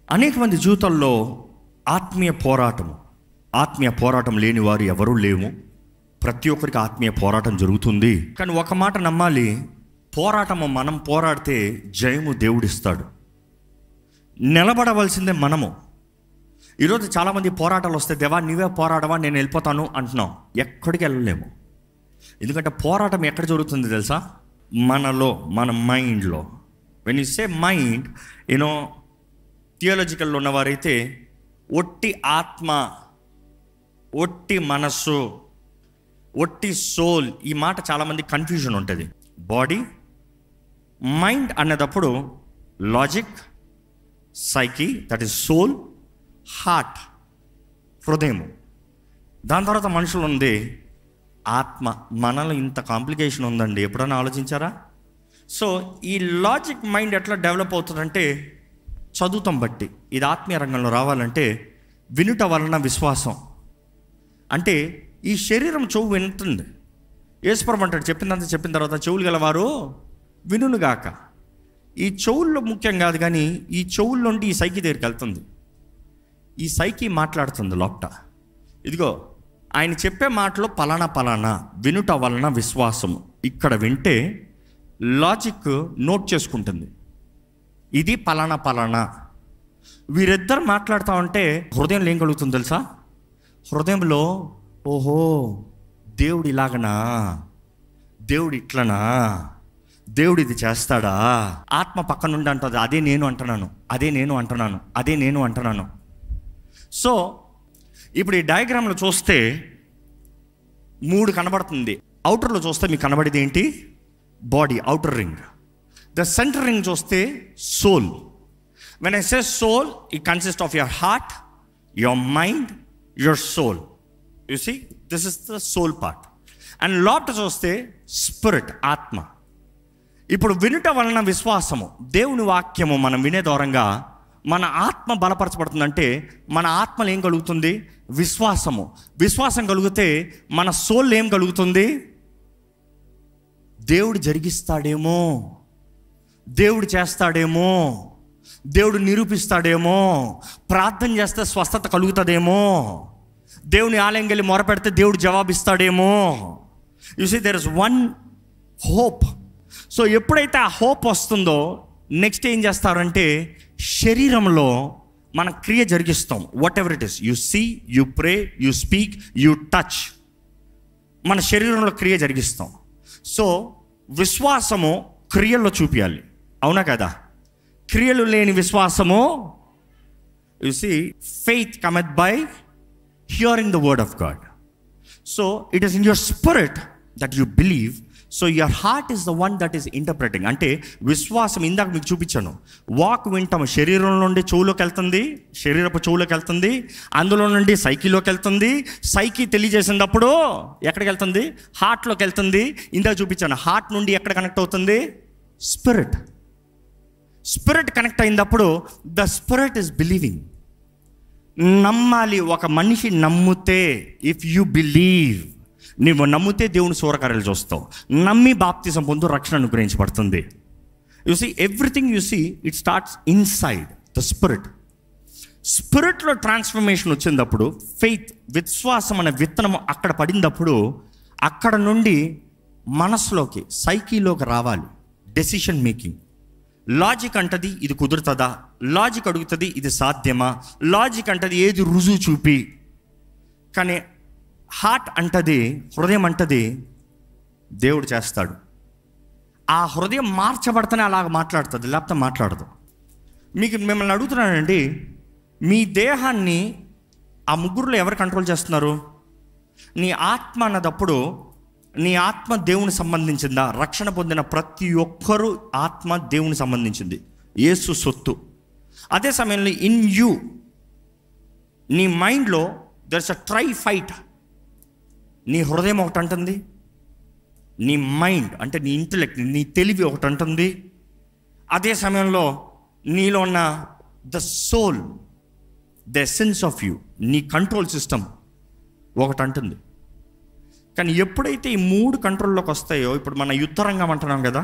అనేక మంది జీవితాల్లో ఆత్మీయ పోరాటం లేని వారు ఎవరూ లేము. ప్రతి ఒక్కరికి ఆత్మీయ పోరాటం జరుగుతుంది. కానీ ఒక మాట నమ్మాలి, పోరాటము మనం పోరాడితే జయము దేవుడిస్తాడు. నిలబడవలసిందే మనము. ఈరోజు చాలామంది పోరాటాలు వస్తే, దేవా నీవే పోరాడవా, నేను వెళ్ళిపోతాను అంటున్నాం. ఎక్కడికి వెళ్ళలేము. ఎందుకంటే పోరాటం ఎక్కడ జరుగుతుంది తెలుసా? మనలో, మన మైండ్లో. వెన్ యూ సే మైండ్, థియాలజికల్లో ఉన్నవారైతే ఒట్టి ఆత్మ, ఒట్టి మనస్సు, ఒట్టి సోల్, ఈ మాట చాలామంది కన్ఫ్యూజన్ ఉంటుంది. బాడీ, మైండ్ అన్నదప్పుడు logic, psyche, that is soul, heart, హృదయము. దాని తర్వాత మనుషులు ఉంది ఆత్మ. మనలో ఇంత కాంప్లికేషన్ ఉందండి, ఎప్పుడైనా ఆలోచించారా? సో ఈ లాజిక్ మైండ్ ఎట్లా డెవలప్ అవుతుందంటే చదువుతాం బట్టి. ఇది ఆత్మీయ రంగంలో రావాలంటే వినుట వలన విశ్వాసం. అంటే ఈ శరీరం చెవు వింటుంది. యేసుప్రభువు అంటాడు, చెప్పిన తర్వాత చెవులు గలవారు వినుగాక. ఈ చెవుల్లో ముఖ్యం కాదు, కానీ ఈ చెవుల నుండి ఈ సైకి దగ్గరికి వెళ్తుంది. ఈ సైకి మాట్లాడుతుంది లోపట. ఇదిగో ఆయన చెప్పే మాటలో పలానా వినుట వలన విశ్వాసము. ఇక్కడ వింటే లాజిక్ నోట్ చేసుకుంటుంది, ఇది పలానా. వీరిద్దరు మాట్లాడుతూ ఉంటే హృదయంలో ఏం కలుగుతుంది తెలుసా? హృదయంలో ఓహో దేవుడు ఇలాగనా, దేవుడు ఇట్లనా, దేవుడు ఇది చేస్తాడా. ఆత్మ పక్క నుండి అంటుంది, అదే నేను అంటున్నాను. సో ఇప్పుడు ఈ డయాగ్రామ్లో చూస్తే 3 కనబడుతుంది. అవుటర్లో చూస్తే మీకు కనబడేది ఏంటి? Body, outer ring. The center ring చూస్తే soul. When I say soul, it consist of your heart, your mind, your soul. You see, this is the soul part. And లోపట చూస్తే స్పిరిట్, ఆత్మ. ఇప్పుడు వినుట వలన విశ్వాసము, దేవుని వాక్యము మనం వినే దూరంగా మన ఆత్మ బలపరచబడుతుందంటే మన ఆత్మలో ఏం కలుగుతుంది? విశ్వాసం కలిగితే మన సోల్ ఏం కలుగుతుంది? దేవుడు జరిగిస్తాడేమో, దేవుడు చేస్తాడేమో, దేవుడు నిరూపిస్తాడేమో, ప్రార్థన చేస్తే స్వస్థత కలుగుతుందేమో, దేవుని ఆలయం వెళ్ళి మొరపెడితే దేవుడు జవాబిస్తాడేమో. You see, there is one hope. So ఎప్పుడైతే ఆ హోప్ వస్తుందో నెక్స్ట్ ఏం చేస్తారంటే శరీరంలో మన క్రియ జరిగిస్తాం. Whatever it is, you see, you pray, you speak, you touch, మన శరీరంలో క్రియ జరిగిస్తాం. సో విశ్వాసము క్రియల్లో చూపించాలి, అవునా కదా? క్రియలు లేని విశ్వాసము, you see, faith cometh by hearing the word of God. So it is in your spirit that you believe. So your heart is the one that is interpreting. అంటే విశ్వాసం, ఇందాక మీకు చూపించాను, వాక్ వింటాము, శరీరం నుండి చెవులోకి వెళ్తుంది, శరీరపు చెవులోకి వెళ్తుంది, అందులో నుండి సైకిలోకి వెళ్తుంది, సైకి తెలియజేసినప్పుడు ఎక్కడికి వెళ్తుంది? హార్ట్లోకి వెళ్తుంది. ఇందాక చూపించాను, హార్ట్ నుండి ఎక్కడ కనెక్ట్ అవుతుంది? స్పిరిట్ కనెక్ట్ అయినప్పుడు ద స్పిరిట్ ఈస్ బిలీవింగ్. నమ్మాలి. ఒక మనిషి నమ్మితే, ఇఫ్ యు బిలీవ్, నువ్వు నమ్మితే దేవుని సూరకార్యాలు చూస్తావు. నమ్మి బాప్తిజం పొందు, రక్షణ అనుగ్రహించబడుతుంది. You see, everything you see, it starts inside the స్పిరిట్లో ట్రాన్స్ఫర్మేషన్ వచ్చినప్పుడు, ఫెయిత్, విశ్వాసం అనే విత్తనం అక్కడ పడినప్పుడు, అక్కడ నుండి మనసులోకి, సైకిలోకి రావాలి. Decision making. లాజిక్ అంటది ఇది కుదురుతుందా, లాజిక్ అడుగుతుంది ఇది సాధ్యమా, లాజిక్ అంటది ఏది రుజువు చూపి. కానీ హార్ట్ అంటది, హృదయం అంటది దేవుడు చేస్తాడు. ఆ హృదయం మార్చబడితేనే అలాగ మాట్లాడుతుంది, లేకపోతే మాట్లాడదు. మిమ్మల్ని అడుగుతున్నానండి, మీ దేహాన్ని ఆ ముగ్గురులో ఎవరు కంట్రోల్ చేస్తున్నారు? నీ ఆత్మ అన్నదప్పుడు, నీ ఆత్మ దేవుని సంబంధించిందా? రక్షణ పొందిన ప్రతి ఒక్కరూ ఆత్మ దేవుని సంబంధించింది, యేసు సొత్తు. అదే సమయంలో ఇన్ యూ, నీ మైండ్లో there is a try fight. నీ హృదయం ఒకటి అంటుంది, నీ మైండ్ అంటే నీ ఇంటెలెక్ట్, నీ తెలివి ఒకటి అంటుంది. అదే సమయంలో నీలో ఉన్న the soul, the essence of you, నీ కంట్రోల్ సిస్టమ్ ఒకటి అంటుంది. కానీ ఎప్పుడైతే ఈ 3 కంట్రోల్లోకి వస్తాయో, ఇప్పుడు మన యుద్ధ రంగం అంటున్నాం కదా,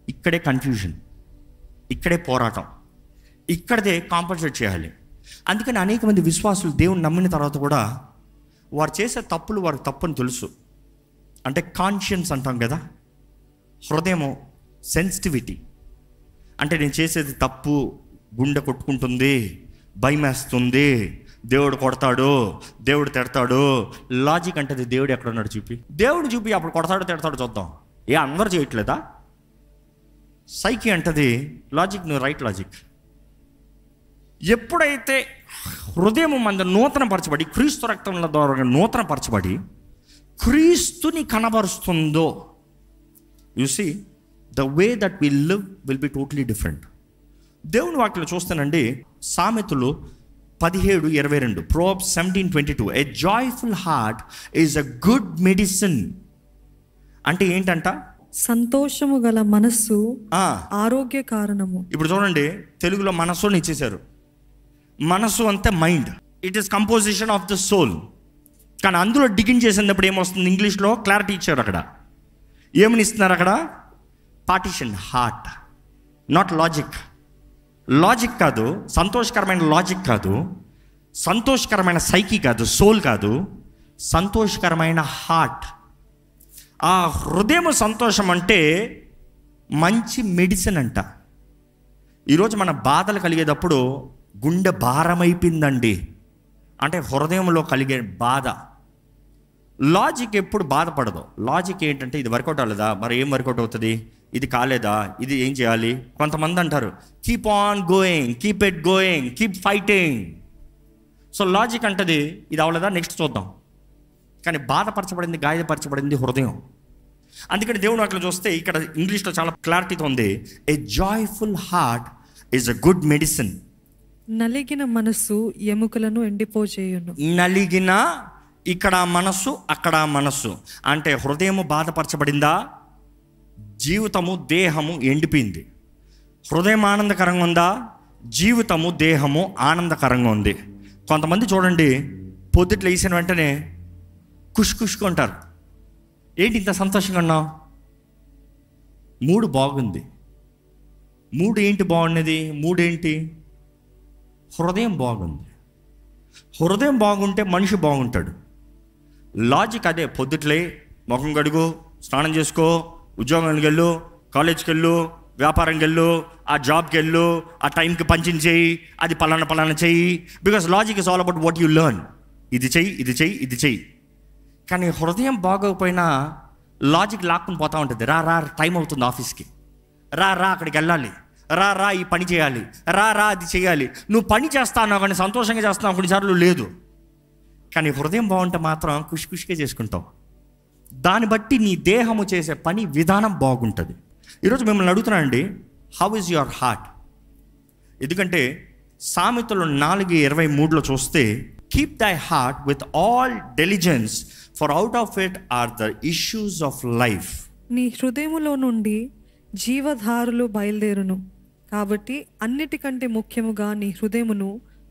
ఇక్కడే కన్ఫ్యూజన్, ఇక్కడే పోరాటం. ఇక్కడదే కాంపన్సేట్ చేయాలి. అందుకని అనేక మంది విశ్వాసులు దేవుని నమ్మిన తర్వాత కూడా వారు చేసే తప్పులు వారికి తప్పని తెలుసు. అంటే కాన్షియన్స్ అంటాం కదా, హృదయము సెన్సిటివిటీ. అంటే నేను చేసేది తప్పు, గుండె కొట్టుకుంటుంది, భయం వేస్తుంది, దేవుడు కొడతాడు, దేవుడు తిడతాడు. లాజిక్ అంటది దేవుడు ఎక్కడున్నాడు చూపి, దేవుడు చూపి అప్పుడు కొడతాడు తిడతాడు చూద్దాం. అందరూ చేయట్లేదా? సైకి అంటది లాజిక్, నువ్వు రైట్ లాజిక్. ఎప్పుడైతే హృదయం మన నూతన పరచబడి, క్రీస్తు రక్తంలో ద్వారా నూతన పరచబడి క్రీస్తుని కనబరుస్తుందో, you see the way that will live will be totally different. దేవుని వాక్యలో చూస్తానండి, సామెతలు 17:22, Proverbs 17:22, a joyful heart is a good medicine. అంటే ఏంటంట? సంతోషము గల మనస్సు ఆరోగ్య కారణము. ఇప్పుడు చూడండి, తెలుగులో మనస్సుని ఇచ్చేశారు. మనస్సు అంతే mind, it is composition of the soul. కానీ అందులో డిగిన్ చేసినప్పుడు ఏమొస్తుంది? ఇంగ్లీష్లో క్లారిటీ ఇచ్చారు. అక్కడ ఏమని ఇస్తున్నారు? అక్కడ partition, heart, not logic. Logic కాదు, సంతోషకరమైన లాజిక్ కాదు, సంతోషకరమైన సైకి కాదు, సోల్ కాదు, సంతోషకరమైన హార్ట్. ఆ హృదయం సంతోషం అంటే మంచి మెడిసిన్ అంట. ఈరోజు మన బాధలు కలిగేటప్పుడు గుండె భారమైపోయిందండి అంటే హృదయంలో కలిగే బాధ. లాజిక్ ఎప్పుడు బాధపడదు. లాజిక్ ఏంటంటే ఇది వర్కౌట్ అవ్వలేదా, మరి ఏం వర్కౌట్ అవుతుంది, ఇది కాలేదా, ఇది ఏం చేయాలి. కొంతమంది అంటారు keep on going, keep it going, keep fighting. So logic అంటది ఇది అవ్వలేదా, నెక్స్ట్ చూద్దాం. కానీ బాధపరచబడింది, గాయపరచబడింది హృదయం. అందుకని దేవుడు అట్లా చూస్తే ఇక్కడ ఇంగ్లీష్లో చాలా క్లారిటీతో ఉంది, ఏ joyful heart is a good medicine. నలిగిన మనస్సు ఎముకలను ఎండిపోచేయును. నలిగిన, ఇక్కడ మనస్సు, అక్కడ మనస్సు. అంటే హృదయము బాధపరచబడిందా, జీవితము దేహము ఎండిపోయింది. హృదయం ఆనందకరంగా ఉందా, జీవితము దేహము ఆనందకరంగా ఉంది. కొంతమంది చూడండి, పొద్దుట్లు వేసిన వెంటనే కుష్కుంటారు. ఏంటి ఇంత సంతోషంగా ఉన్నావు? మూడు బాగుంది. మూడు ఏంటి బాగున్నది? మూడేంటి? హృదయం బాగుంది. హృదయం బాగుంటే మనిషి బాగుంటాడు. లాజిక్ అదే, పొద్దుట్లే ముఖం కడుగు, స్నానం చేసుకో, ఉద్యోగానికి వెళ్ళు, కాలేజ్కి వెళ్ళు, వ్యాపారంకి వెళ్ళు, ఆ జాబ్కి వెళ్ళు, ఆ టైంకి పంచింగ్ చేయి, అది పలానా చెయ్యి. Because logic is all about what you learn. ఇది చెయ్యి, ఇది చెయ్యి, ఇది చెయ్యి. కానీ హృదయం బాగోకపోయినా లాజిక్ లాక్కుని పోతూ ఉంటుంది. రా టైం అవుతుంది ఆఫీస్కి, రా అక్కడికి వెళ్ళాలి, రా ఈ పని చేయాలి, రా అది చేయాలి. నువ్వు పని చేస్తావు కానీ సంతోషంగా చేస్తున్నావు కొన్నిసార్లు లేదు. కానీ హృదయం బాగుంటే మాత్రం ఖుషిగా చేసుకుంటావు. దాన్ని బట్టి నీ దేహము చేసే పని విధానం బాగుంటుంది. ఈరోజు మిమ్మల్ని అడుగుతున్నానండి, హౌ ఇస్ యువర్ హార్ట్? ఎందుకంటే సామెతలు 4:23 చూస్తే, కీప్ దై heart with all diligence for out of it or the issues of life. నీ హృదయములో నుండి జీవధారులు బయలుదేరును, కాబట్టి అన్నిటికంటే ముఖ్యముగా నీ హృదయమును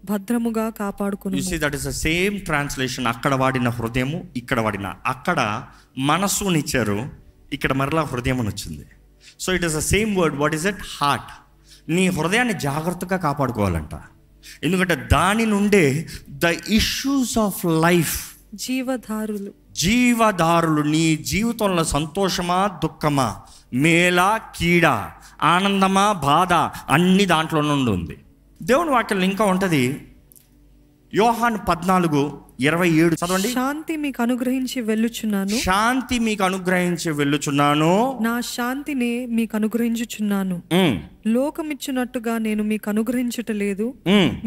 భద్రముగా కాపాడుకును. You see that is the same translation. అక్కడ వాడిన హృదయము, ఇక్కడ వాడిన, అక్కడ మనస్సునిచ్చారు, ఇక్కడ మరలా హృదయం అని వచ్చింది. So it is the same word. What is it? Heart. నీ హృదయాన్ని జాగ్రత్తగా కాపాడుకోవాలంట. ఎందుకంటే దాని నుండే ద ఇష్యూస్ ఆఫ్ లైఫ్, జీవధారులు నీ జీవితంలో సంతోషమా దుఃఖమా, మేలా కీడా, ఆనందమా బాధ, అన్ని దాంట్లో నుండి ఉంది. దేవుని వాక్యంలో ఇంకా ఉంటుంది, యోహాను 14:27 చదవండి. శాంతి మీకు అనుగ్రహించి వెళ్ళుచున్నాను, శాంతి మీకు అనుగ్రహించి వెళ్ళుచున్నాను, నా శాంతిని మీకు అనుగ్రహించుచున్నాను. లోకమిచ్చినట్టుగా నేను మీకు అనుగ్రహించుట లేదు,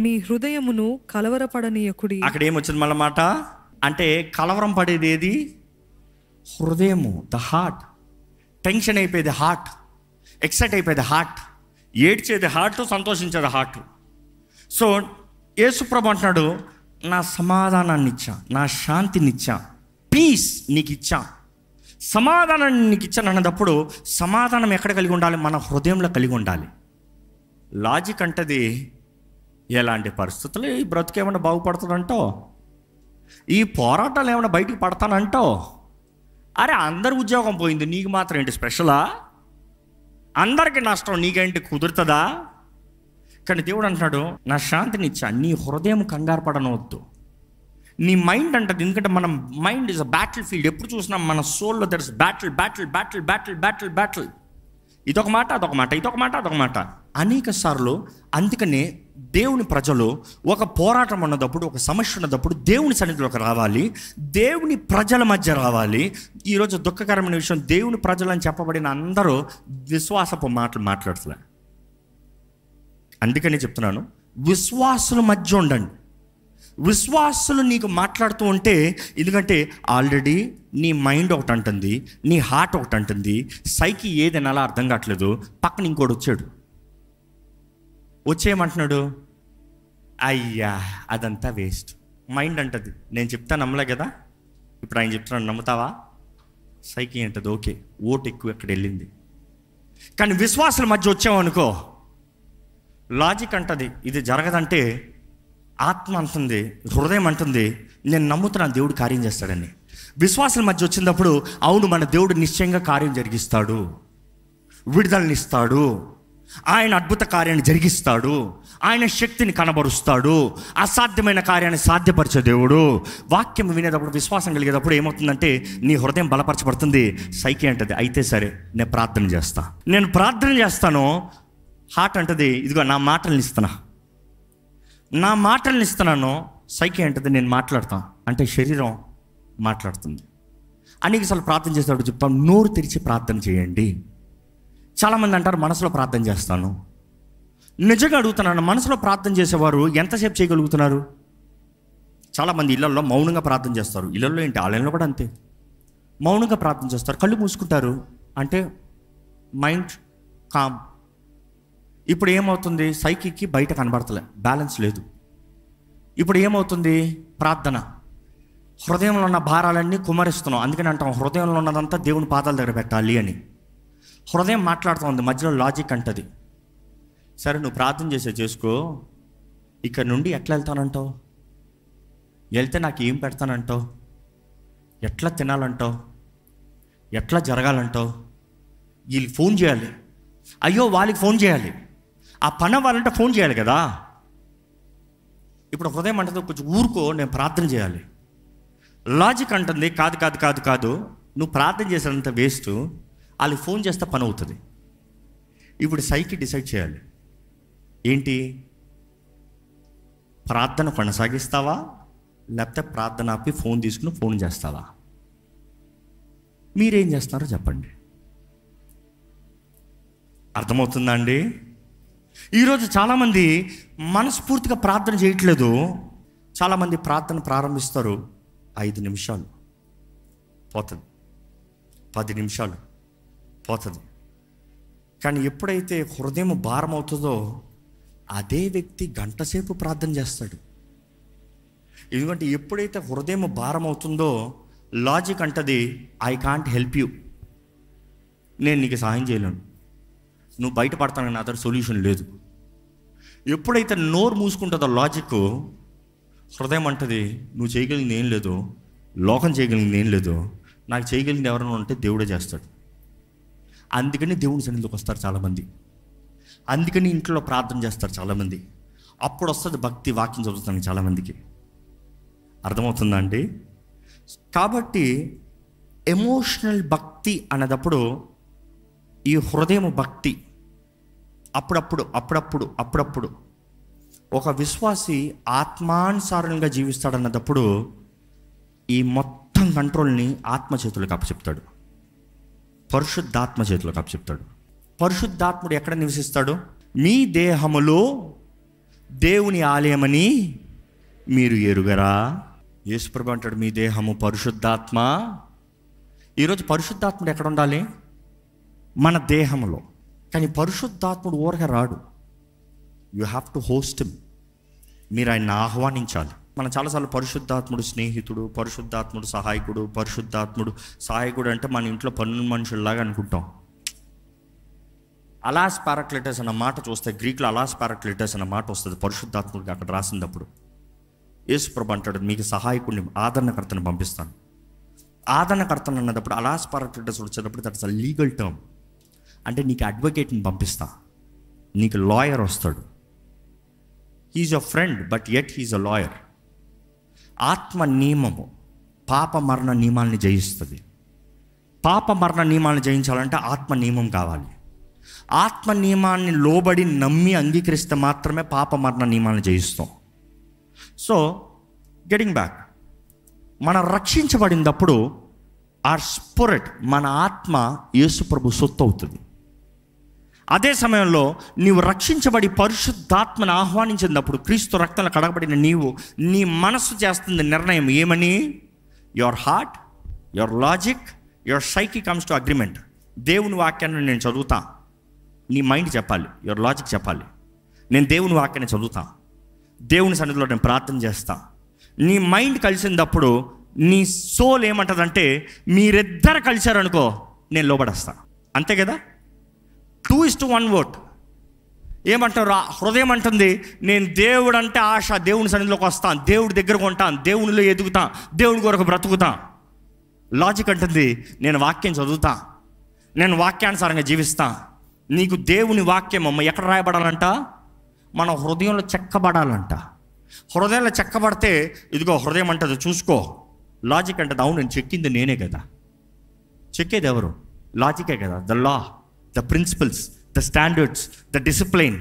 మీ హృదయమును కలవరపడనీయకుడి. అక్కడ ఏమొచ్చింది మళ్ళీ మాట? అంటే కలవరం పడేది ఏది? హృదయము, ద హార్ట్. టెన్షన్ అయిపోయేది హార్ట్, ఎక్సైట్ అయిపోయేది హార్ట్, ఏడ్చేది హార్ట్, సంతోషించేది హార్ట్. సో యేసుప్రభు అంటున్నాడు, నా సమాధానాన్ని ఇచ్చా, నా శాంతిని ఇచ్చా, పీస్ నీకు ఇచ్చా, సమాధానాన్ని నీకు ఇచ్చాను అన్నప్పుడు సమాధానం ఎక్కడ కలిగి ఉండాలి? మన హృదయంలో కలిగి ఉండాలి. లాజిక్ అంటది ఎలాంటి పరిస్థితులు ఈ బ్రతుకు ఏమైనా బాగుపడుతుందంటో, ఈ పోరాటాలు ఏమైనా బయటికి పడతానంటో, అరే అందరి ఉద్యోగం పోయింది, నీకు మాత్రం ఏంటి స్పెషలా? అందరికీ నష్టం, నీకేంటి కుదురుతుందా? కానీ దేవుడు అంటున్నాడు, నా శాంతిని ఇచ్చా, నీ హృదయం కంగారు పడనవద్దు. నీ మైండ్ అంటది, ఎందుకంటే మన mind is a battle field. ఎప్పుడు చూసినా మన సోల్లో there is battle battle battle battle battle battle. ఇదొక మాట, అదొక మాట, ఇదొక మాట, అదొక మాట, అనేక సార్లు. అందుకనే దేవుని ప్రజలు ఒక పోరాటం ఉన్నప్పుడు, ఒక సమస్య ఉన్నప్పుడు దేవుని సన్నిధిలోకి రావాలి, దేవుని ప్రజల మధ్య రావాలి. ఈరోజు దుఃఖకరమైన విషయం, దేవుని ప్రజలు అని చెప్పబడిన అందరూ విశ్వాసపు మాటలు మాట్లాడుతున్నారు. అందుకని చెప్తున్నాను, విశ్వాసుల మధ్య ఉండండి. విశ్వాసులు నీకు మాట్లాడుతూ ఉంటే, ఎందుకంటే ఆల్రెడీ నీ మైండ్ ఒకటి అంటుంది, నీ హార్ట్ ఒకటి అంటుంది, సైకి ఏదైనా అలా అర్థం కావట్లేదు. పక్కన ఇంకోటి వచ్చేయమంటున్నాడు, అయ్యా అదంతా వేస్ట్. మైండ్ అంటది, నేను చెప్తా నమ్మలే కదా, ఇప్పుడు ఆయన చెప్తున్నాను నమ్ముతావా? సైకి అంటది, ఓకే, ఓటు ఎక్కువ ఎక్కడ వెళ్ళింది. కానీ విశ్వాసుల మధ్య వచ్చామనుకో, లాజిక్ అంటది ఇది జరగదంటే, ఆత్మ అంటుంది, హృదయం అంటుంది, నేను నమ్ముతున్నాను దేవుడు కార్యం చేస్తాడని. విశ్వాసుల మధ్య వచ్చినప్పుడు, అవును మన దేవుడు నిశ్చయంగా కార్యం జరిగిస్తాడు, విడుదలనిస్తాడు, ఆయన అద్భుత కార్యాన్ని జరిగిస్తాడు, ఆయన శక్తిని కనబరుస్తాడు, అసాధ్యమైన కార్యాన్ని సాధ్యపరిచే దేవుడు. వాక్యం వినేటప్పుడు, విశ్వాసం కలిగేటప్పుడు ఏమవుతుందంటే నీ హృదయం బలపరచబడుతుంది. సైకి అంటది, అయితే సరే నేను ప్రార్థన చేస్తాను. హార్ట్ అంటది, ఇదిగో నా మాటలను ఇస్తున్నాను. సైకి అంటది, నేను మాట్లాడతాను. అంటే శరీరం మాట్లాడుతుంది. అనేకసార్లు ప్రార్థన చేసేటప్పుడు చెప్తాం, నోరు తెరిచి ప్రార్థన చేయండి. చాలామంది అంటారు మనసులో ప్రార్థన చేస్తాను. నిజంగా అడుగుతున్నాను, మనసులో ప్రార్థన చేసేవారు ఎంతసేపు చేయగలుగుతున్నారు? చాలామంది ఇళ్లలో మౌనంగా ప్రార్థన చేస్తారు. ఇళ్లలో ఏంటి, ఆలయంలో కూడా అంతే, మౌనంగా ప్రార్థన చేస్తారు, కళ్ళు మూసుకుంటారు. అంటే మైండ్ కామ్. ఇప్పుడు ఏమవుతుంది, సైకికి బయట కనబడతలే, బ్యాలెన్స్ లేదు. ఇప్పుడు ఏమవుతుంది, ప్రార్థన, హృదయంలో ఉన్న భారాలన్నీ కుమ్మరిస్తున్నాం. అందుకని అంటాం హృదయంలో ఉన్నదంతా దేవుని పాదాల దగ్గర పెట్టాలి అని. హృదయం మాట్లాడుతూ ఉంది, మధ్యలో లాజిక్ అంటది, సరే నువ్వు ప్రార్థన చేసుకో, ఇక్కడ నుండి ఎట్లా వెళ్తానంటావు, వెళ్తే నాకు ఏం పెడతానంటావు, ఎట్లా తినాలంటావు, ఎట్లా జరగాలంటావు, వీళ్ళకి ఫోన్ చేయాలి, అయ్యో వాళ్ళకి ఫోన్ చేయాలి, ఆ పని వాళ్ళంటే ఫోన్ చేయాలి కదా. ఇప్పుడు హృదయం అంటుంది, కొంచెం ఊరుకో, నేను ప్రార్థన చేయాలి. లాజిక్ అంటుంది, కాదు కాదు కాదు కాదు, నువ్వు ప్రార్థన చేసేంత వేస్ట్, వాళ్ళకి ఫోన్ చేస్తే పని అవుతుంది. ఇప్పుడు సైకి డిసైడ్ చేయాలి, ఏంటి, ప్రార్థన కొనసాగిస్తావా లేకపోతే ప్రార్థన ఆపి ఫోన్ తీసుకుని ఫోన్ చేస్తావా? మీరేం చేస్తారో చెప్పండి. అర్థమవుతుందా అండి? ఈరోజు చాలామంది మనస్ఫూర్తిగా ప్రార్థన చేయట్లేదు. చాలామంది ప్రార్థన ప్రారంభిస్తారు, 5 నిమిషాలు పోతుంది, 10 నిమిషాలు పోతుంది. కానీ ఎప్పుడైతే హృదయం భారం అవుతుందో అదే వ్యక్తి గంట సేపు ప్రార్థన చేస్తాడు. ఎందుకంటే ఎప్పుడైతే హృదయం భారం అవుతుందో లాజిక్ అంటది, ఐ కాంట్ హెల్ప్ యూ, నేను నీకు సహాయం చేయలేను, నువ్వు బయటపడతానని అదర్ సొల్యూషన్ లేదు. ఎప్పుడైతే నోరు మూసుకుంటుందో లాజిక్, హృదయం అంటది, నువ్వు చేయగలిగింది ఏం లేదు, లోకం చేయగలిగింది ఏం లేదు, నాకు చేయగలిగింది ఎవరైనా ఉంటే దేవుడే చేస్తాడు. అందుకని దేవుని సన్నిధిలోకి వస్తారు చాలామంది, అందుకని ఇంట్లో ప్రార్థన చేస్తారు చాలామంది. అప్పుడు వస్తుంది భక్తి, వాక్యం చదువుతాను చాలామందికి. అర్థమవుతుందా అండి? కాబట్టి ఎమోషనల్ భక్తి అన్నదప్పుడు ఈ హృదయం భక్తి అప్పుడప్పుడు ఒక విశ్వాసి ఆత్మానుసారంగా జీవిస్తాడన్నప్పుడు ఈ మొత్తం కంట్రోల్ని ఆత్మ చేతులకు అప్పచెప్తాడు, పరిశుద్ధాత్మ చేతులకు అప్పచెప్తాడు. పరిశుద్ధాత్ముడు ఎక్కడ నివసిస్తాడు? మీ దేహములో దేవుని ఆలయమని మీరు ఎరుగరా? యేసుప్రభు అంటాడు, మీ దేహము పరిశుద్ధాత్మ. ఈరోజు పరిశుద్ధాత్ముడు ఎక్కడ ఉండాలి? మన దేహంలో. కానీ పరిశుద్ధాత్ముడు ఊరగా రాడు, you have to host him. మీరు ఆయన్ని ఆహ్వానించాలి. మనం చాలాసార్లు పరిశుద్ధాత్ముడు స్నేహితుడు, పరిశుద్ధాత్ముడు సహాయకుడు, పరిశుద్ధాత్ముడు సహాయకుడు అంటే మన ఇంట్లో పన్ను మనుషుల్లాగా అనుకుంటాం. అలాస్ పారాక్లిటస్ అన్న మాట చూస్తే, గ్రీక్లో అలాస్ పారాక్లిటస్ అన్న మాట వస్తుంది పరిశుద్ధాత్ముడికి అక్కడ రాసినప్పుడు. యేసుప్రభు అంటాడు, మీకు సహాయకుడిని, ఆదరణకర్తను పంపిస్తాను. ఆదరణకర్తను అన్నప్పుడు అలాస్ పారాక్లిటస్ వచ్చేటప్పుడు దట్స్ అ లీగల్ టర్మ్. అంటే నీకు అడ్వకేట్ని పంపిస్తా, నీకు లాయర్ వస్తాడు, he is your friend, but yet he is a lawyer. ఆత్మ నియమము పాప మరణ నియమాల్ని జయిస్తుంది. పాప మరణ నియమాలను జయించాలంటే ఆత్మ నియమం కావాలి. ఆత్మ నియమాన్ని లోబడి నమ్మి అంగీకరిస్తే మాత్రమే పాప మరణ నియమాలను జయిస్తాం. సో గెటింగ్ బ్యాక్, మనం రక్షించబడినప్పుడు ఆర్ స్పిరిట్, మన ఆత్మ యేసు ప్రభు సొత్తు అవుతుంది. అదే సమయంలో నీవు రక్షించబడి పరిశుద్ధాత్మను ఆహ్వానించినప్పుడు, క్రీస్తు రక్తంలో కడగబడిన నీవు, నీ మనస్సు చేస్తుంది నిర్ణయం ఏమని? Your heart, your logic, your psyche comes to agreement. దేవుని వాక్యాన్ని నేను చదువుతా, నీ మైండ్ చెప్పాలి, యువర్ లాజిక్ చెప్పాలి. నేను దేవుని వాక్యాన్ని చదువుతా, దేవుని సన్నిధిలో నేను ప్రార్థన చేస్తా. నీ మైండ్ కలిసినప్పుడు నీ సోల్ ఏమంటుందంటే, మీరిద్దరు కలిశారనుకో నేను లోబడేస్తా. అంతే కదా? 2:1 ఓట్. ఏమంటారు? హృదయం అంటుంది, నేను దేవుడు అంటే ఆశ, దేవుని సన్నిధిలోకి వస్తాను, దేవుడి దగ్గరకు ఉంటాను, దేవునిలో ఎదుగుతా, దేవుడి కొరకు బ్రతుకుతా. లాజిక్ అంటుంది, నేను వాక్యం చదువుతా, నేను వాక్యానుసారంగా జీవిస్తా. నీకు దేవుని వాక్యం అమ్మ ఎక్కడ రాయబడాలంట? మన హృదయంలో చెక్కబడాలంట. హృదయంలో చెక్కబడితే ఇదిగో హృదయం అంటది చూసుకో. లాజిక్ అంటది, అవును నేను చెక్కింది నేనే కదా. చెక్కేది ఎవరు? లాజికే కదా. The law, the principles, the standards, the discipline,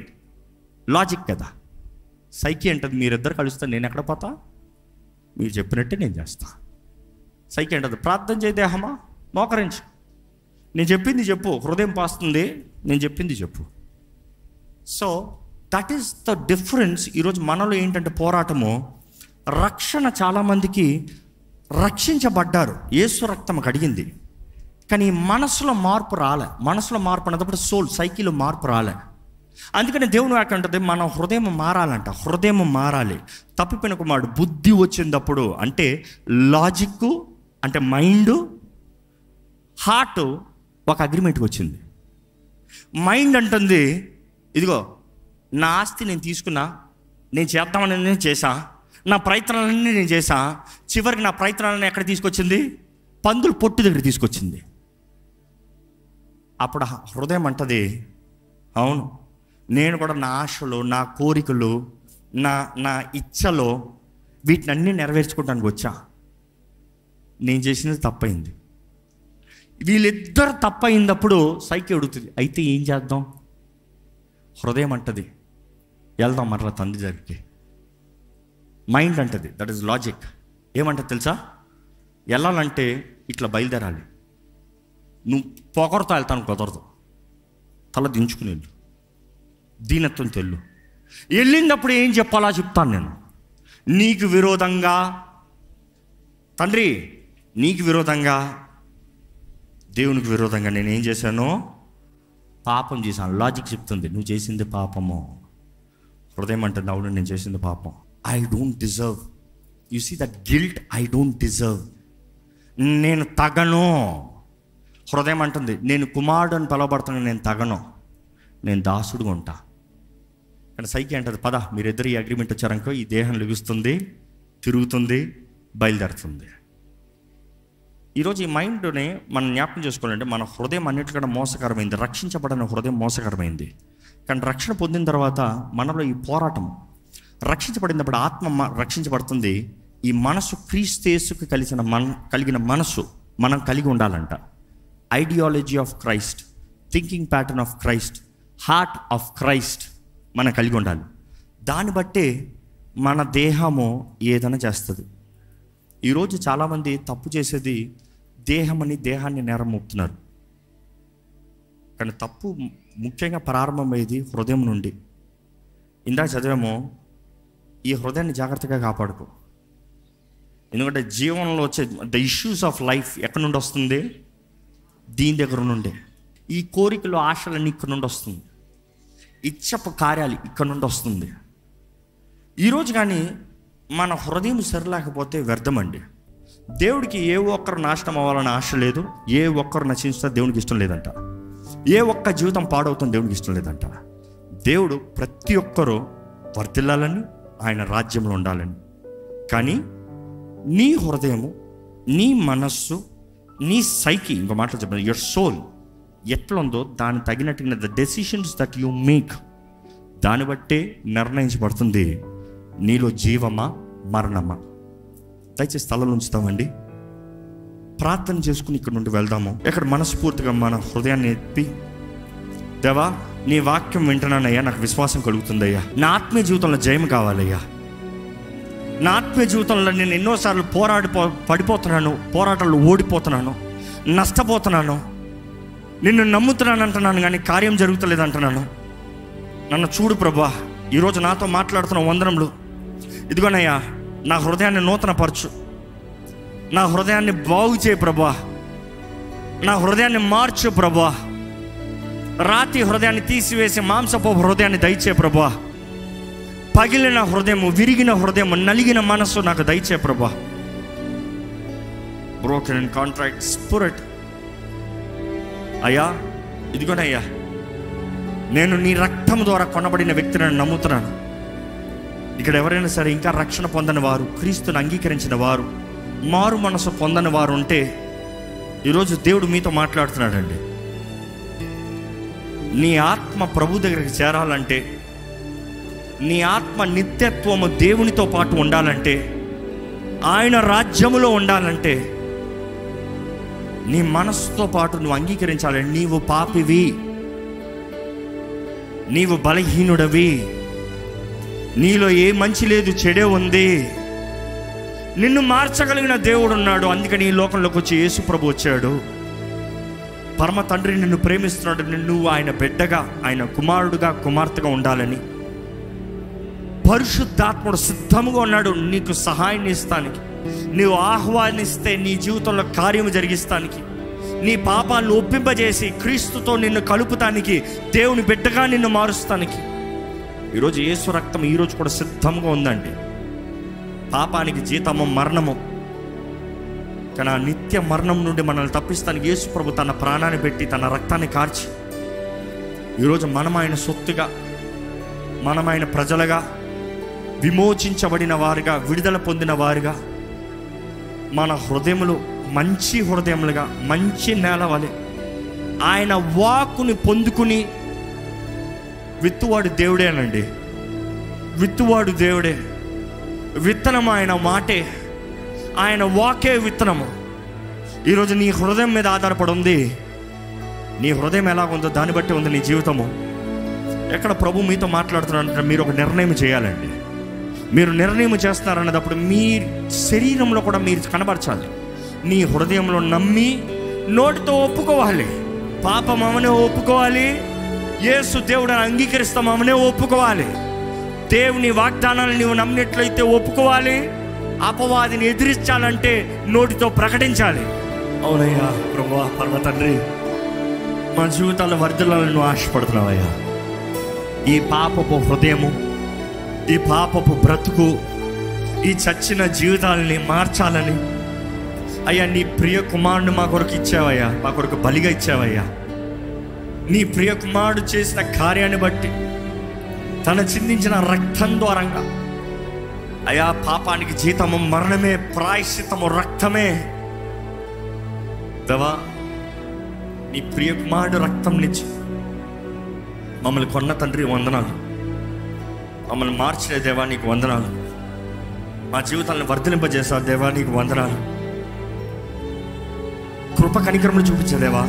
logic కదా. సైకి అంటది, మీరిద్దరు కలుస్తే నేను ఎక్కడ పోతా? మీరు చెప్పినట్టే నేను చేస్తా. సైకి అంటది, ప్రార్థన చేయి దేహమా, మోకరించు, నేను చెప్పింది చెప్పు. హృదయం పాస్తుంది, నేను చెప్పింది చెప్పు. So that is the difference. ఈరోజు మనలో ఏంటంటే పోరాటము, రక్షణ చాలామందికి రక్షించబడ్డారు, యేసు రక్తం కడిగింది, కానీ మనసులో మార్పు రాలే. మనసులో మార్పు అన్నప్పుడు సోల్, సైకిల్లో మార్పు రాలే. అందుకని దేవుని వాక్యం ఉంటుంది, మన హృదయం మారాలంట. హృదయం మారాలి. తప్పిపోయిన కుమారుడు బుద్ధి వచ్చినప్పుడు, అంటే లాజిక్ అంటే మైండ్, హార్ట్ ఒక అగ్రిమెంట్కి వచ్చింది. మైండ్ అంటుంది, ఇదిగో నా ఆస్తి నేను తీసుకున్నా, నేను చేద్దామని నేను చేశా, నా ప్రయత్నాలన్నీ నేను చేశా, చివరికి నా ప్రయత్నాలన్నీ ఎక్కడ తీసుకొచ్చింది? పందులు పొట్టు దగ్గర తీసుకొచ్చింది. అప్పుడు హృదయం అంటది, అవును నేను కూడా నా ఆశలు, నా కోరికలు, నా ఇచ్చలో వీటిని అన్నీ నెరవేర్చుకోవడానికి వచ్చా, నేను చేసినది తప్పైంది. వీళ్ళిద్దరు తప్పైనప్పుడు సైకి అడుగుతుంది, అయితే ఏం చేద్దాం? హృదయం అంటది, వెళ్దాం మరలా తండ్రి దగ్గరికి. మైండ్ అంటది, దట్ ఈస్ లాజిక్, ఏమంటది తెలుసా? వెళ్ళాలంటే ఇట్లా బయలుదేరాలి. నువ్వు పొగరుతో వెళ్తాను కుదరదు, తల దించుకుని వెళ్ళు, దీనత్వం తెల్లు. వెళ్ళినప్పుడు ఏం చెప్పాలా చెప్తాను నేను. నీకు విరోధంగా తండ్రి, నీకు విరోధంగా, దేవునికి విరోధంగా నేను ఏం చేశాను? పాపం చేశాను. లాజిక్ చెప్తుంది, నువ్వు చేసింది పాపము. హృదయం అంటుంది, అవును నేను చేసింది పాపం. I don't deserve. You see that guilt, I don't deserve, నేను తగను. హృదయం అంటుంది, నేను కుమారుడు అని పిలవబడుతున్నాను, నేను తగను, నేను దాసుడుగా ఉంటా. కానీ సైకి అంటది, పద మీరిద్దరు ఈ అగ్రిమెంట్ వచ్చారనుకో, ఈ దేహం లెగుస్తుంది, తిరుగుతుంది, బయలుదేరుతుంది. ఈరోజు ఈ మైండ్ని మనం జ్ఞాపకం చేసుకోవాలంటే, మన హృదయం అన్నిటికన్నా మోసకరమైంది. రక్షించబడిన హృదయం మోసకరమైంది. కానీ రక్షణ పొందిన తర్వాత మనలో ఈ పోరాటం, రక్షించబడినప్పుడు ఆత్మ రక్షించబడుతుంది. ఈ మనసు క్రీస్తు యేసుకు కలిగిన మనసు మనం కలిగి ఉండాలంట. Ideology of Christ, thinking pattern of Christ, heart of Christ మనం కలిగి ఉండాలి. దాన్ని బట్టే మన దేహము ఏదైనా చేస్తుంది. ఈరోజు చాలామంది తప్పు చేసేది దేహమని, దేహాన్ని నేరం మోపుతున్నారు. కానీ తప్పు ముఖ్యంగా ప్రారంభమయ్యేది హృదయం నుండి. ఇందాక చదివాము, ఈ హృదయాన్ని జాగ్రత్తగా కాపాడుకో. ఎందుకంటే జీవనంలో వచ్చే ద ఇష్యూస్ ఆఫ్ లైఫ్ ఎక్కడి నుండి వస్తుంది? దీని దగ్గర నుండే. ఈ కోరికలు, ఆశలన్నీ ఇక్కడ నుండి వస్తుంది. ఇచ్చపు కార్యాలు ఇక్కడ నుండి వస్తుంది. ఈరోజు కానీ మన హృదయం సరిలేకపోతే వ్యర్థమండి. దేవుడికి ఏ ఒక్కరు నాశనం అవ్వాలని ఆశ లేదు, ఏ ఒక్కరు నశించినా దేవునికి ఇష్టం లేదంట, ఏ ఒక్క జీవితం పాడవుతుంది దేవునికి ఇష్టం లేదంట. దేవుడు ప్రతి ఒక్కరూ వర్ధిల్లాలని, ఆయన రాజ్యంలో ఉండాలని. కానీ నీ హృదయము, నీ మనస్సు, నీ సైకి, ఇంకో మాటలు చెప్పాను, యువర్ సోల్ ఎట్లా ఉందో దాన్ని తగినట్టుగా the decisions that you make, దాన్ని బట్టే నిర్ణయించబడుతుంది నీలో జీవమా మరణమా. దయచేసి స్థలం ఉంచుతామండి, ప్రార్థన చేసుకుని ఇక్కడ నుండి వెళ్దాము. ఇక్కడ మనస్ఫూర్తిగా మన హృదయాన్ని ఎత్తి, దేవా నీ వాక్యం వింటున్నానయ్యా, నాకు విశ్వాసం కలుగుతుందయ్యా, నా ఆత్మీయ జీవితంలో జయం కావాలయ్యా, నా ఆత్మీయ జీవితంలో నేను ఎన్నోసార్లు పడిపోతున్నాను, పోరాటాలు ఓడిపోతున్నాను, నష్టపోతున్నాను, నిన్ను నమ్ముతున్నాను అంటున్నాను కానీ కార్యం జరుగుతలేదు అంటున్నాను. నన్ను చూడు ప్రభా, ఈరోజు నాతో మాట్లాడుతున్న వందనములు. ఇదిగోనయ్యా, నా హృదయాన్ని నూతనపరచు, నా హృదయాన్ని బాగు చేయి ప్రభా, నా హృదయాన్ని మార్చు ప్రభా, రాతి హృదయాన్ని తీసివేసి మాంసపు హృదయాన్ని దయచే ప్రభా, పగిలిన హృదయము, విరిగిన హృదయము, నలిగిన మనస్సు నాకు దయచే ప్రభా. బ్రోకెన్ అండ్ కాంట్రాక్ట్ స్పిరిట్ అయ్యా, ఇదిగోనయ్యా, నేను నీ రక్తం ద్వారా కొనబడిన వ్యక్తిని నమ్ముతున్నాను. ఇక్కడ ఎవరైనా సరే ఇంకా రక్షణ పొందని వారు, క్రీస్తుని అంగీకరించిన వారు, మారు మనసు పొందని వారు ఉంటే ఈరోజు దేవుడు మీతో మాట్లాడుతున్నాడండి. నీ ఆత్మ ప్రభు దగ్గరికి చేరాలంటే, నీ ఆత్మ నిత్యత్వము దేవునితో పాటు ఉండాలంటే, ఆయన రాజ్యములో ఉండాలంటే, నీ మనస్సుతో పాటు నువ్వు అంగీకరించాలి. నీవు పాపివి, నీవు బలహీనుడవి, నీలో ఏ మంచి లేదు, చెడే ఉంది, నిన్ను మార్చగలిగిన దేవుడు ఉన్నాడు. అందుకని ఈ లోకంలోకి వచ్చి యేసు ప్రభు వచ్చాడు. పరమ తండ్రి నిన్ను ప్రేమిస్తున్నాడు. నువ్వు ఆయన బిడ్డగా, ఆయన కుమారుడుగా, కుమార్తెగా ఉండాలని పరిశుద్ధాత్ముడు సిద్ధముగా ఉన్నాడు నీకు సహాయాన్ని ఇస్తానికి. నీవు ఆహ్వానిస్తే నీ జీవితంలో కార్యము జరిగిస్తానికి, నీ పాపాలను ఒప్పింపజేసి క్రీస్తుతో నిన్ను కలుపుతానికి, దేవుని బిడ్డగా నిన్ను మారుస్తానికి ఈరోజు యేసు రక్తం ఈరోజు కూడా సిద్ధంగా ఉందండి. పాపానికి జీతము మరణము, కానీ ఆ నిత్య మరణం నుండి మనల్ని తప్పిస్తానికి యేసు ప్రభు తన ప్రాణాన్ని పెట్టి, తన రక్తాన్ని కార్చి ఈరోజు మనం ఆయన సొత్తుగా, మనం ఆయన ప్రజలుగా, విమోచించబడిన వారుగా, విడుదల పొందిన వారుగా, మన హృదయములు మంచి హృదయములుగా, మంచి నేల వలె ఆయన వాక్కుని పొందుకుని, విత్తువాడు దేవుడేనండి, విత్తువాడు దేవుడే, విత్తనం ఆయన మాటే, ఆయన వాకే విత్తనము. ఈరోజు నీ హృదయం మీద ఆధారపడి ఉంది. నీ హృదయం ఎలాగుందో దాన్ని బట్టి ఉంది నీ జీవితము. ఎక్కడ ప్రభు మీతో మాట్లాడుతున్నారంటే మీరు ఒక నిర్ణయం చేయాలండి. మీరు నిర్ణయం చేస్తున్నారన్నప్పుడు మీ శరీరంలో కూడా మీరు కనబరచాలి. నీ హృదయంలో నమ్మి నోటితో ఒప్పుకోవాలి, పాపమనే ఒప్పుకోవాలి, యేసు దేవుడిని అంగీకరిస్తామనే ఒప్పుకోవాలి, దేవుని వాగ్దానాన్ని నీవు నమ్మినట్లయితే ఒప్పుకోవాలి, అపవాదిని ఎదిరించాలంటే నోటితో ప్రకటించాలి. అవునయ్యా ప్రభువా, పరమ తండ్రి, మా జీవితాల్లో వర్ధిల్లాలని నువ్వు ఆశపడుతున్నావయ్యా. ఈ పాపపు హృదయము, ఈ పాపపు బ్రతుకు, ఈ చచ్చిన జీవితాలని మార్చాలని అయ్యా నీ ప్రియ కుమారుడు మా కొరకు ఇచ్చావయ్యా, మా కొరకు బలిగా ఇచ్చావయ్యా. నీ ప్రియ కుమారుడు చేసిన కార్యాన్ని బట్టి, తన చిందించిన రక్తం ద్వారంగా అయ్యా, పాపానికి జీతము మరణమే, ప్రాయశ్చిత్తము రక్తమే. దేవా, నీ ప్రియ కుమారుడు రక్తం నుంచి మమ్మల్ని కొన్న తండ్రి వందనాలు, మమ్మల్ని మార్చిన దేవా నీకు వందనాలు, మా జీవితాలను వర్ధలింపజేశావు దేవా నీకు వందనాలు. కృప కనికరములు చూపించే దేవా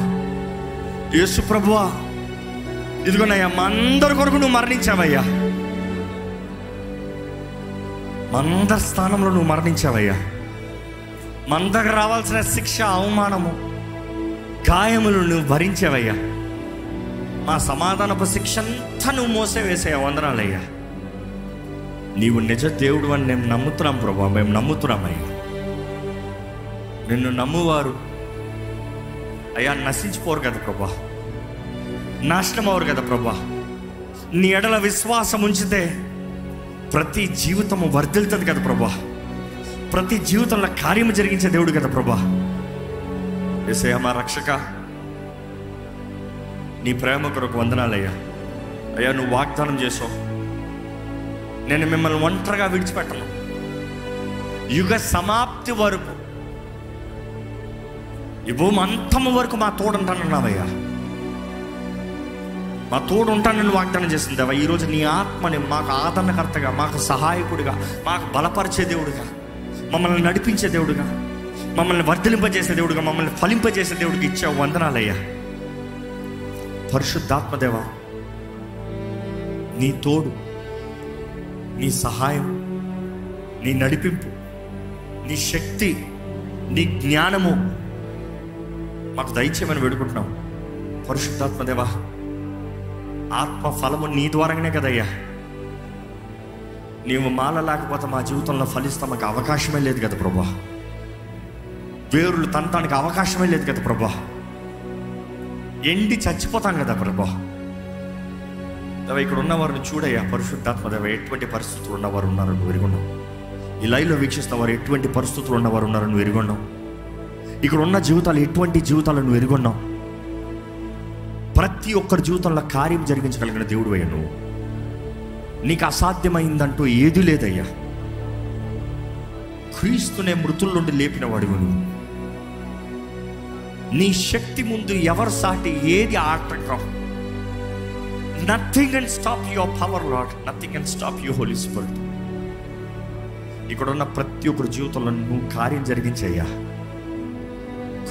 యేసు ప్రభువా, ఇదిగోనయ్యా మా అందరి కొరకు నువ్వు మరణించావయ్యా, మా అందరి స్థానంలో నువ్వు మరణించావయ్యా. మా అందరికి రావాల్సిన శిక్ష, అవమానము, గాయములు నువ్వు భరించావయ్యా. మా సమాధానపు శిక్ష అంతా నువ్వు మోసే వేసాయా. వందనాలయ్యా. నీవు నిజ దేవుడు అని మేము నమ్ముతున్నాం ప్రభా, మేము నమ్ముతున్నామయ్యా. నిన్ను నమ్మువారు అయ్యా నశించిపోరు కదా ప్రభా, నాశనం అవరు కదా ప్రభా. నీ ఎడల విశ్వాసం ఉంచితే ప్రతి జీవితము వర్ధిల్తుంది కదా ప్రభా, ప్రతి జీవితంలో కార్యము జరిగించే దేవుడు కదా ప్రభా. యేసయ్యా మా రక్షక, నీ ప్రేమ కొరకు వందనాలయ్యా. అయ్యా నువ్వు వాగ్దానం చేసావు, నేను మిమ్మల్ని ఒంటరిగా విడిచిపెట్టను, యుగ సమాప్తి వరకు, ఈ భూమి అంతము వరకు మా తోడంటానన్నావయ్యా. మా తోడు ఉంటానని వాగ్దానం చేసింది దేవా. ఈరోజు నీ ఆత్మని మాకు ఆదరణకర్తగా, మాకు సహాయకుడిగా, మాకు బలపరిచే దేవుడిగా, మమ్మల్ని నడిపించే దేవుడిగా, మమ్మల్ని వర్ధలింపజేసే దేవుడిగా, మమ్మల్ని ఫలింపజేసే దేవుడికి ఇచ్చావు. వందనాలయ్యా. పరిశుద్ధాత్మదేవా, నీ తోడు, నీ సహాయం, నీ నడిపింపు, నీ శక్తి, నీ జ్ఞానము మాకు దయచేయమని వేడుకుంటున్నాం. పరిశుద్ధాత్మదేవా, ఆత్మ ఫలము నీ ద్వారానే కదయ్యా. నీవు మాల లేకపోతే మా జీవితంలో ఫలిస్తాం మాకు అవకాశమే లేదు కదా ప్రభా. వేరులు తంతానికి అవకాశమే లేదు కదా ప్రభా. ఎండి చచ్చిపోతాం కదా ప్రభా. దేవా, ఇక్కడ ఉన్నవారిని చూడయ్యా. పరిశుద్ధాత్మదేవా, ఎటువంటి పరిస్థితులు ఉన్నవారు ఉన్నారో నువ్వు ఎరుగున్నావు. ఈ లైవ్లో వీక్షిస్తున్న వారు ఎటువంటి పరిస్థితులు ఉన్నవారు ఉన్నారో నువ్వు ఎరుగున్నావు. ఇక్కడ ఉన్న జీవితాలు ఎటువంటి జీవితాలు నువ్వు ఎరుగున్నావు. ప్రతి ఒక్కరి జీవితంలో కార్యం జరిగించగలిగిన దేవుడు అయ్యా. నువ్వు, నీకు అసాధ్యమైందంటూ ఏది లేదయ్యా. క్రీస్తునే మృతుల నుండి లేపిన వాడివి నువ్వు. నీ శక్తి ముందు ఎవరు సాటి, ఏది ఆటంకం? Nothing can stop your power Lord, nothing can stop your holy spirit. ఇక్కడ ఉన్న ప్రతి ఒక్కరి జీవితంలో నువ్వు కార్యం జరిగించయ్యా.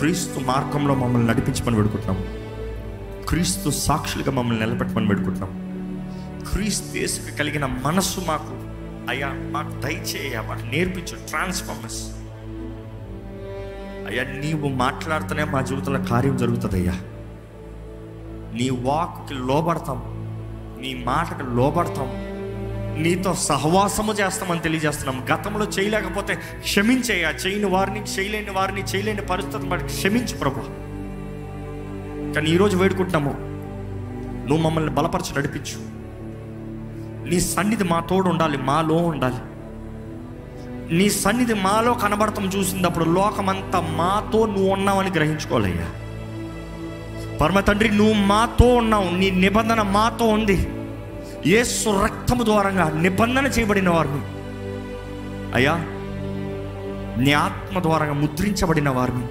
క్రీస్తు మార్గంలో మమ్మల్ని నడిపించమని వేడుకుంటున్నాం. క్రీస్తు సాక్షులుగా మమ్మల్ని నిలబెట్టమని పెట్టుకుంటున్నాం. క్రీస్తు యేసుకు కలిగిన మనస్సు మాకు అయ్యా, మాకు దయచేయ, మాకు నేర్పించు. ట్రాన్స్ఫార్మర్స్ అయ్యా, నీవు మాట్లాడుతూనే మా జీవితంలో కార్యం జరుగుతుంది అయ్యా. నీ వాక్కి లోబడతాం, నీ మాటకు లోబడతాం, నీతో సహవాసము చేస్తామని తెలియజేస్తున్నాం. గతంలో చేయలేకపోతే క్షమించేయ్యా. చేయని వారిని, చేయలేని పరిస్థితులను బట్టి క్షమించు ప్రభు. కానీ ఈరోజు వేడుకుంటున్నాము, నువ్వు మమ్మల్ని బలపరచి నడిపించు. నీ సన్నిధి మా తోడు ఉండాలి, మాలో ఉండాలి. నీ సన్నిధి మాలో కనబడతాం చూసినప్పుడు లోకమంతా మాతో నువ్వు ఉన్నావని గ్రహించుకోవాలయ్యా. పరమ తండ్రి, నువ్వు మాతో ఉన్నావు, నీ నిబంధన మాతో ఉంది. యేసు రక్తము ద్వారంగా నిబంధన చేయబడిన వారిని అయ్యా, నీ ఆత్మ ద్వారంగా ముద్రించబడిన వారిని,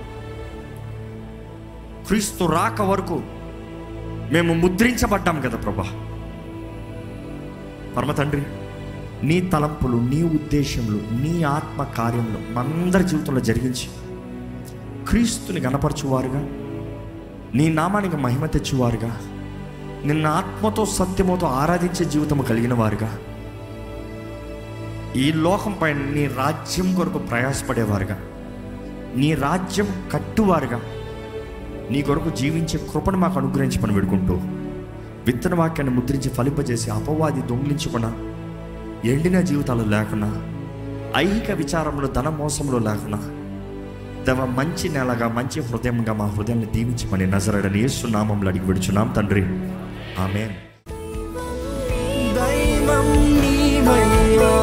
క్రీస్తు రాక వరకు మేము ముద్రించబడ్డాం కదా ప్రభా. పరమ తండ్రి, నీ తలంపులు, నీ ఉద్దేశములు, నీ ఆత్మ కార్యములు మనందరి జీవితంలో జరిగించి క్రీస్తుని గణపరచువారుగా, నీ నామానికి మహిమ తెచ్చువారుగా, నిన్న ఆత్మతో సత్యముతో ఆరాధించే జీవితము కలిగిన వారుగా, ఈ లోకంపై నీ రాజ్యం కొరకు ప్రయాసపడేవారుగా, నీ రాజ్యం కట్టువారుగా, నీ కొరకు జీవించే కృపను మాకు అనుగ్రహించమని వేడుకుంటూ, విత్తన వాక్యాన్ని ముద్రించి ఫలింపజేసి అపవాది దొంగిలించకుండా, ఎండిన జీవితాలు లేకుండా, ఐహిక విచారంలో ధన మోసంలో లేకుండా, దేవ మంచి నెలగా, మంచి హృదయంగా మా హృదయాన్ని దీవించమని నజరేయుడైన యేసు నామములో అడిగి విడుచున్నాం తండ్రి, ఆమేన్. దైవం నీవయ్యా.